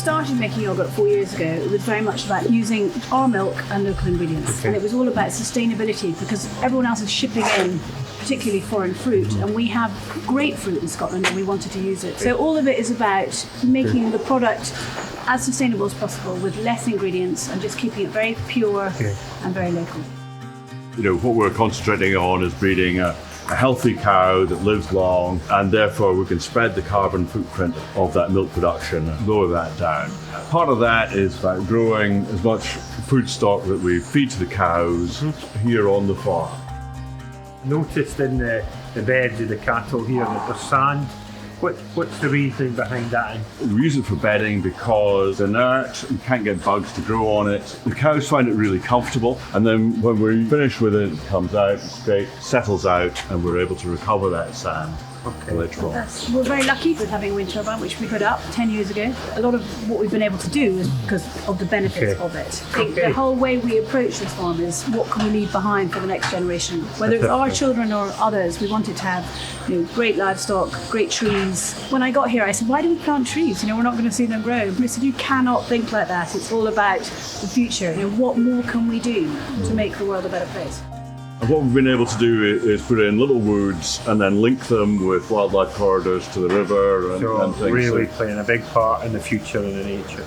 started making yogurt 4 years ago, it was very much about using our milk and local ingredients. And it was all about sustainability because everyone else is shipping in particularly foreign fruit, and we have great fruit in Scotland and we wanted to use it. So all of it is about making the product as sustainable as possible with less ingredients and just keeping it very pure and very local. You know, what we're concentrating on is breeding a healthy cow that lives long, and therefore we can spread the carbon footprint of that milk production and lower that down. Part of that is about growing as much food stock that we feed to the cows here on the farm. Noticed in the beds of the cattle here that there's sand. What's the reasoning behind that? We use it for bedding because it's inert, you can't get bugs to grow on it. The cows find it really comfortable, and then when we finish with it, it comes out, it's great, settles out, and we're able to recover that sand. Later on. We're very lucky with having a wind turbine, which we put up 10 years ago. A lot of what we've been able to do is because of the benefits of it. I think the whole way we approach this farm is what can we leave behind for the next generation? Whether it's our children or others, we wanted to have great livestock, great trees. When I got here, I said, why do we plant trees? We're not going to see them grow. And I said, you cannot think like that. It's all about the future. What more can we do to make the world a better place? And what we've been able to do is put in little woods and then link them with wildlife corridors to the river and things. Really playing a big part in the future and the nature.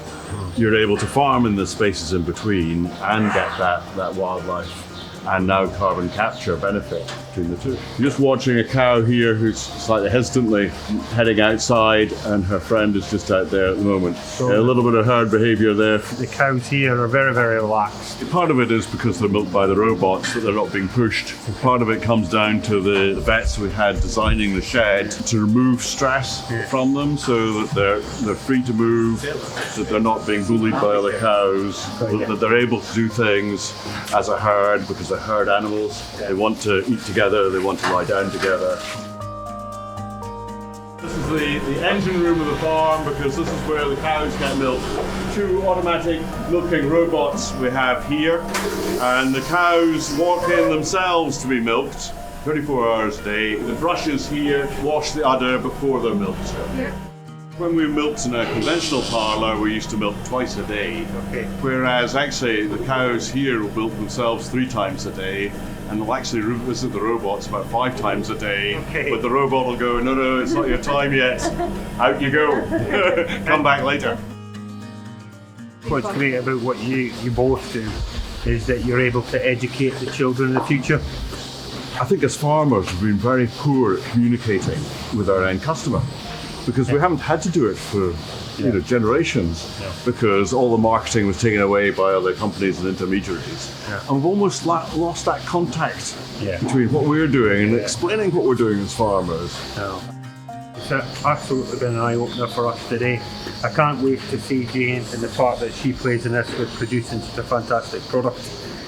You're able to farm in the spaces in between and get that wildlife and now carbon capture benefit between the two. You're just watching a cow here who's slightly hesitantly heading outside, and her friend is just out there at the moment. So a little bit of herd behaviour there. The cows here are very, very relaxed. Part of it is because they're milked by the robots, that they're not being pushed. Part of it comes down to the vets we had designing the shed to remove stress from them so that they're free to move, that they're not being bullied by other cows, that they're able to do things as a herd because they're herd animals. They want to eat together, they want to lie down together. This is the engine room of the farm because this is where the cows get milked. 2 automatic milking robots we have here, and the cows walk in themselves to be milked 24 hours a day. The brushes here wash the udder before they're milked. When we milked in a conventional parlour, we used to milk twice a day, whereas actually the cows here will milk themselves 3 times a day, and they'll actually visit the robots about 5 times a day. But the robot will go, no, it's not your time yet. Out you go. Come back later. What's great about what you both do is that you're able to educate the children in the future. I think as farmers we've been very poor at communicating with our end customer because we haven't had to do it for generations because all the marketing was taken away by other companies and intermediaries. And we've almost lost that contact between what we're doing and explaining what we're doing as farmers. It's absolutely been an eye-opener for us today. I can't wait to see Jane and the part that she plays in this with producing such a fantastic product.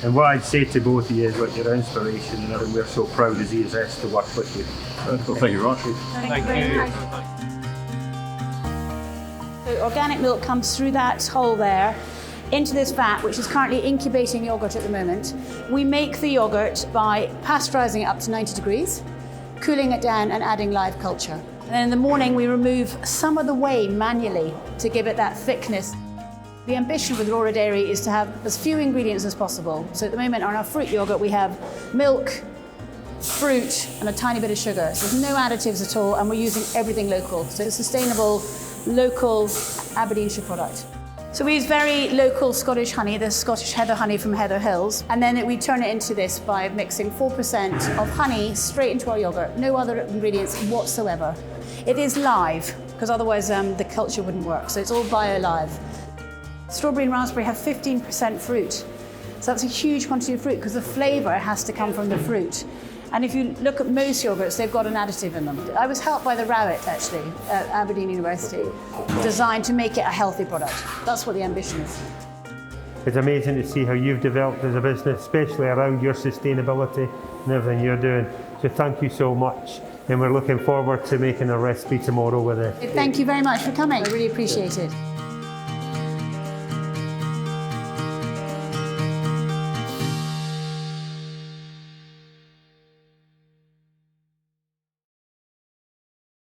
And what I'd say to both of you is what your inspiration, and we're so proud as ESS to work with you. Well, thank you very much. Thank you. So organic milk comes through that hole there into this vat, which is currently incubating yogurt at the moment. We make the yogurt by pasteurising it up to 90 degrees, cooling it down and adding live culture. And then in the morning we remove some of the whey manually to give it that thickness. The ambition with Rora Dairy is to have as few ingredients as possible. So at the moment on our fruit yogurt we have milk, fruit and a tiny bit of sugar. So there's no additives at all, and we're using everything local. So it's a sustainable, local Aberdeenshire product. So we use very local Scottish honey, the Scottish heather honey from Heather Hills, and then we turn it into this by mixing 4% of honey straight into our yogurt, no other ingredients whatsoever. It is live, because otherwise the culture wouldn't work, so it's all bio-live. Strawberry and raspberry have 15% fruit, so that's a huge quantity of fruit because the flavour has to come from the fruit. And if you look at most yogurts, they've got an additive in them. I was helped by the Rowett, actually, at Aberdeen University, designed to make it a healthy product. That's what the ambition is. It's amazing to see how you've developed as a business, especially around your sustainability and everything you're doing. So thank you so much. And we're looking forward to making a recipe tomorrow with it. Thank you very much for coming. I really appreciate it.